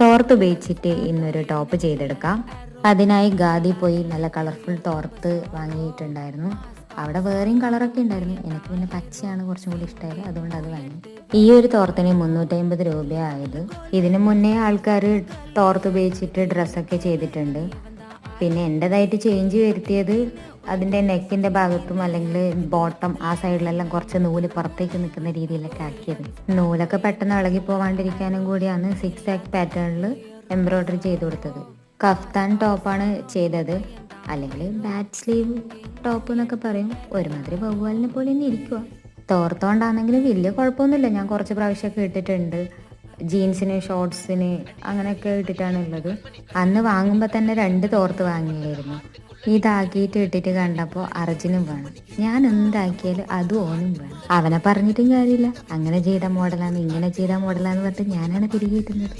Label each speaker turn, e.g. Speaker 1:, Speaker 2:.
Speaker 1: തോർത്ത് ഉപയോഗിച്ചിട്ട് ഇന്നൊരു ടോപ്പ് ചെയ്തെടുക്കാം. അതിനായി ഖാദി പോയി നല്ല കളർഫുൾ തോർത്ത് വാങ്ങിയിട്ടുണ്ടായിരുന്നു. അവിടെ വേറെയും കളറൊക്കെ ഉണ്ടായിരുന്നു. എനിക്ക് പിന്നെ പച്ചയാണ് കുറച്ചും കൂടി ഇഷ്ടമായത്, അതുകൊണ്ട് അത് വാങ്ങി. ഈ ഒരു തോർത്തിന് 350 രൂപയായത്. ഇതിനു മുന്നേ ആൾക്കാർ തോർത്ത് ഉപയോഗിച്ചിട്ട് ഡ്രസ്സൊക്കെ ചെയ്തിട്ടുണ്ട്. പിന്നെ എൻ്റെതായിട്ട് ചേഞ്ച് വരുത്തിയത് അതിൻ്റെ നെക്കിൻ്റെ ഭാഗത്തും അല്ലെങ്കിൽ ബോട്ടം ആ സൈഡിലെല്ലാം കുറച്ച് നൂല് പുറത്തേക്ക് നിൽക്കുന്ന രീതിയിലൊക്കെ ആക്കിയത്. നൂലൊക്കെ പെട്ടെന്ന് ഇളകി പോവാണ്ടിരിക്കാനും കൂടിയാണ് 6 ആക്ക് പാറ്റേണിൽ എംബ്രോയ്ഡറി ചെയ്ത് കൊടുത്തത്. കഫ്താൻ ടോപ്പാണ് ചെയ്തത്, അല്ലെങ്കിൽ ബാറ്റ് സ്ലീവ് ടോപ്പ് എന്നൊക്കെ പറയും. ഒരുമാതിരി വവ്വാലിനെ പോലെ തന്നെ ഇരിക്കുക. തോർത്തോണ്ടാണെങ്കിലും വലിയ കുഴപ്പമൊന്നുമില്ല. ഞാൻ കുറച്ച് പ്രാവശ്യമൊക്കെ ഇട്ടിട്ടുണ്ട്. ജീൻസിന്, ഷോർട്സിന് അങ്ങനെയൊക്കെ ഇട്ടിട്ടാണ് ഉള്ളത്. അന്ന് വാങ്ങുമ്പോൾ തന്നെ 2 തോർത്ത് വാങ്ങിയായിരുന്നു. ഇതാക്കിയിട്ട് ഇട്ടിട്ട് കണ്ടപ്പോൾ അർജുനും വേണം. ഞാൻ എന്താക്കിയാലും അതും ഓനും വേണം. അവനെ പറഞ്ഞിട്ടും കാര്യമില്ല. അങ്ങനെ ചെയ്ത മോഡലാണ്, ഇങ്ങനെ ചെയ്ത മോഡലാന്ന് പറഞ്ഞിട്ട് ഞാനാണ് തിരികെ കിട്ടുന്നത്.